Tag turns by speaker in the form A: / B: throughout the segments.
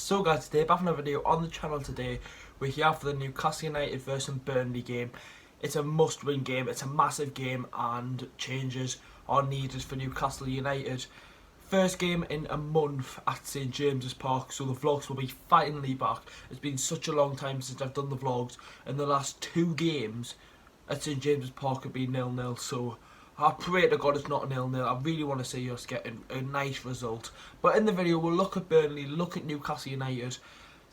A: So guys, today back in a video on the channel today. We're here for the Newcastle United versus Burnley game. It's a must-win game, it's a massive game, and changes are needed for Newcastle United. First game in a month at St James's Park, so the vlogs will be finally back. It's been such a long time since I've done the vlogs, and the last two games at St James's Park have been 0-0, so I pray to God it's not 0-0. I really want to see us get a nice result. But in the video, we'll look at Burnley, look at Newcastle United,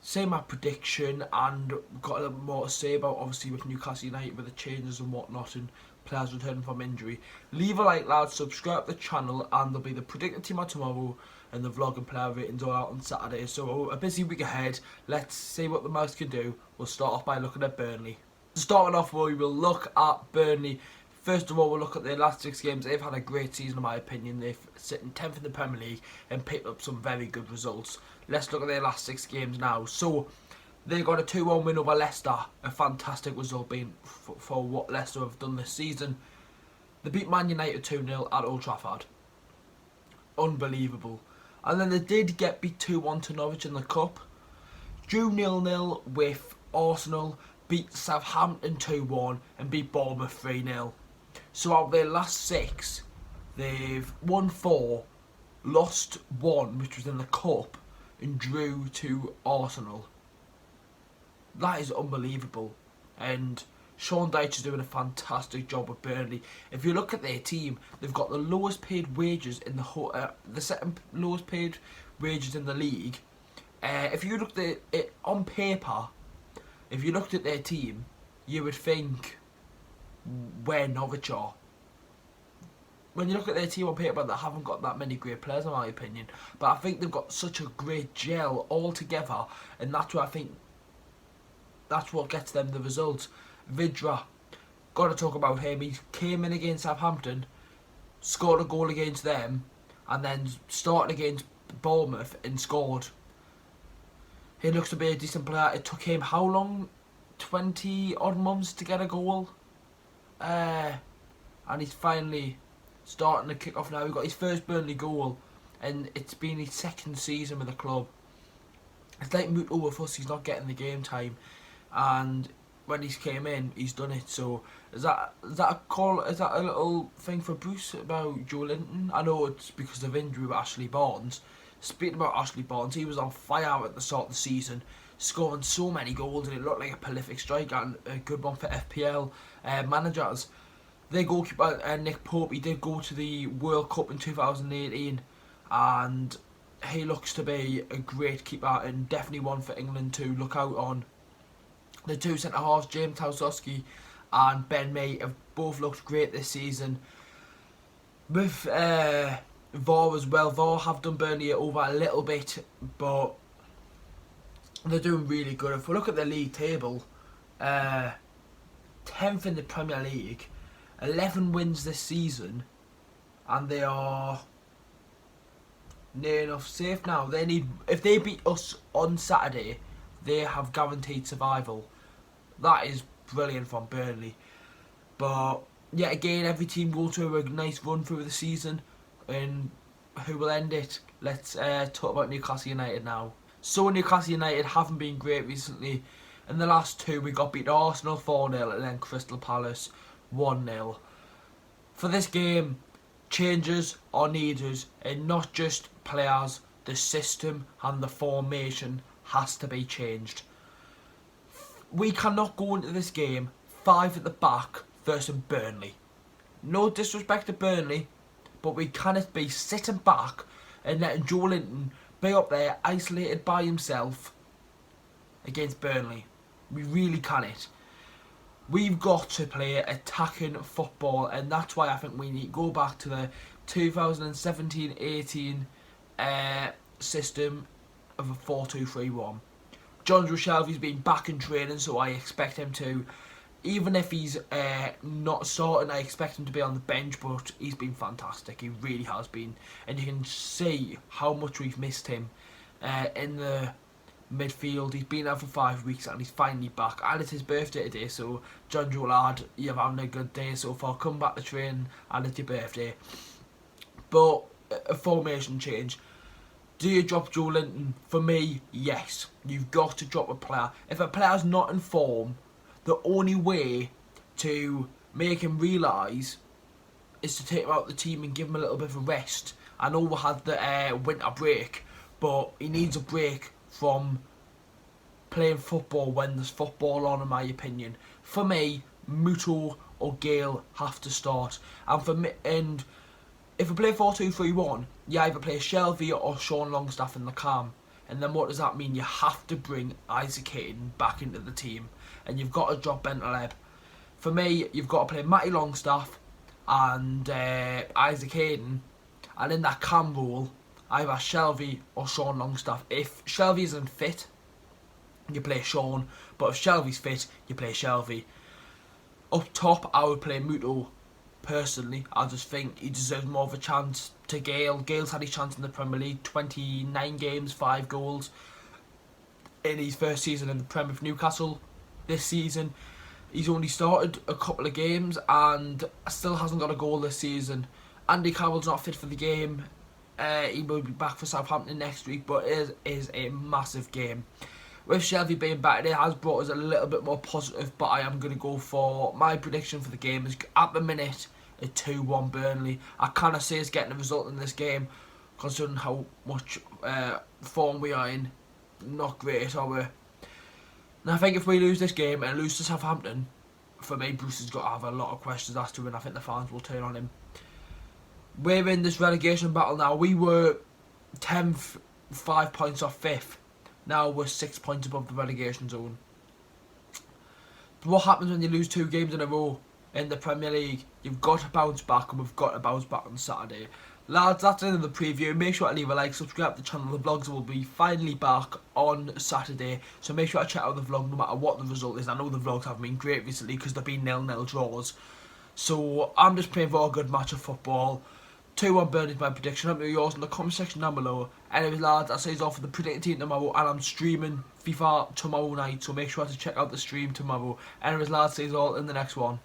A: say my prediction, and got a little more to say about, obviously, with Newcastle United, with the changes and whatnot, and players returning from injury. Leave a like, lads, subscribe to the channel, and there'll be the predicted team on tomorrow, and the vlog and player ratings all out on Saturday. So a busy week ahead. Let's see what the Mouse can do. We'll start off by looking at Burnley. Starting off, we will look at Burnley. First of all, we'll look at their last 6 games. They've had a great season, in my opinion. They've sitting 10th in the Premier League and picked up some very good results. Let's look at their last 6 games now. So, they got a 2-1 win over Leicester. A fantastic result being for what Leicester have done this season. They beat Man United 2-0 at Old Trafford. Unbelievable. And then they did get beat 2-1 to Norwich in the Cup. Drew 0-0 with Arsenal. Beat Southampton 2-1 and beat Bournemouth 3-0. So out of their last 6, they've won 4, lost 1, which was in the Cup, and drew to Arsenal. That is unbelievable. And Sean Dyche is doing a fantastic job with Burnley. If you look at their team, they've got the lowest paid wages in the whole, the second lowest paid wages in the league. If you looked at it on paper, if you looked at their team, you would think where Norwich are. When you look at their team on paper, they haven't got that many great players, in my opinion. But I think they've got such a great gel all together, and that's what I think. That's what gets them the results. Vidra, got to talk about him. He came in against Southampton, scored a goal against them, and then started against Bournemouth and scored. He looks to be a decent player. It took him how long? 20 odd months to get a goal. And he's finally starting to kick off now. He got his first Burnley goal, and it's been his 2nd season with the club. It's like Muto with us, he's not getting the game time, and when he's came in, he's done it. So is that a call? Is that a little thing for Bruce about Joe Linton? I know it's because of injury with Ashley Barnes. Speaking about Ashley Barnes, he was on fire at the start of the season, scoring so many goals, and it looked like a prolific striker and a good one for FPL managers. Their goalkeeper, Nick Pope, he did go to the World Cup in 2018, and he looks to be a great keeper and definitely one for England to look out on. The 2 centre-halves, James Tausowski and Ben May, have both looked great this season. With VAR as well. VAR have done Burnley over a little bit, but they're doing really good. If we look at the league table, 10th in the Premier League, 11 wins this season, and they are near enough safe now. They need, if they beat us on Saturday, they have guaranteed survival. That is brilliant from Burnley. But yet again, every team goes through a nice run through the season, and who will end it? Let's talk about Newcastle United now. So Newcastle United haven't been great recently. In the last 2, we got beat Arsenal 4-0 and then Crystal Palace 1-0. For this game, changes are needed, and not just players. The system and the formation has to be changed. We cannot go into this game 5 at the back versus Burnley. No disrespect to Burnley, but we cannot be sitting back and letting Joe Linton be up there isolated by himself against Burnley. We really cannot. We've got to play attacking football, and that's why I think we need to go back to the 2017-18 system of a 4-2-3-1. John Shelby's been back in training, so I expect him to, even if he's not starting, I expect him to be on the bench, but he's been fantastic. He really has been. And you can see how much we've missed him in the midfield. He's been out for 5 weeks and he's finally back. And it's his birthday today, so John Joe lad, you're having a good day so far. Come back to train and it's your birthday. But a formation change. Do you drop Joe Linton? For me, yes. You've got to drop a player. If a player's not in form, the only way to make him realise is to take him out of the team and give him a little bit of a rest. I know we had the winter break, but he needs a break from playing football when there's football on, in my opinion. For me, Muto or Gale have to start. And for me, and if we play 4-2-3-1, you either play Shelvey or Sean Longstaff in the cam. And then what does that mean? You have to bring Isaac Hayden back into the team. And you've got to drop Bentaleb. For me, you've got to play Matty Longstaff and Isaac Hayden. And in that cam role, either Shelvey or Sean Longstaff. If Shelvey isn't fit, you play Sean. But if Shelvey's fit, you play Shelvey. Up top, I would play Muto. Personally, I just think he deserves more of a chance to Gale. Gale's had his chance in the Premier League, 29 games, 5 goals in his first season in the Premier for Newcastle. This season, he's only started a couple of games and still hasn't got a goal this season. Andy Carroll's not fit for the game. He will be back for Southampton next week, but it is a massive game. With Shelvey being back, it has brought us a little bit more positive, but I am going to go for my prediction for the game is at the minute a 2-1 Burnley. I kind of see us getting a result in this game, considering how much form we are in. Not great, are we? And I think if we lose this game and lose to Southampton, for me, Bruce has got to have a lot of questions as to, and I think the fans will turn on him. We're in this relegation battle now. We were 10th, 5 points off 5th. Now we're 6 points above the relegation zone. But what happens when you lose 2 games in a row in the Premier League? You've got to bounce back, and we've got to bounce back on Saturday. Lads, that's the end of the preview. Make sure to leave a like, subscribe to the channel. The vlogs will be finally back on Saturday, so make sure to check out the vlog no matter what the result is. I know the vlogs haven't been great recently because they've been 0-0 draws. So I'm just playing for a good match of football. 2-1 Burnley is my prediction. Let me know yours in the comment section down below. Anyways, lads, I'll say it's all for the predicted team tomorrow, and I'm streaming FIFA tomorrow night, so make sure to check out the stream tomorrow. Anyways, lads, see you all in the next one.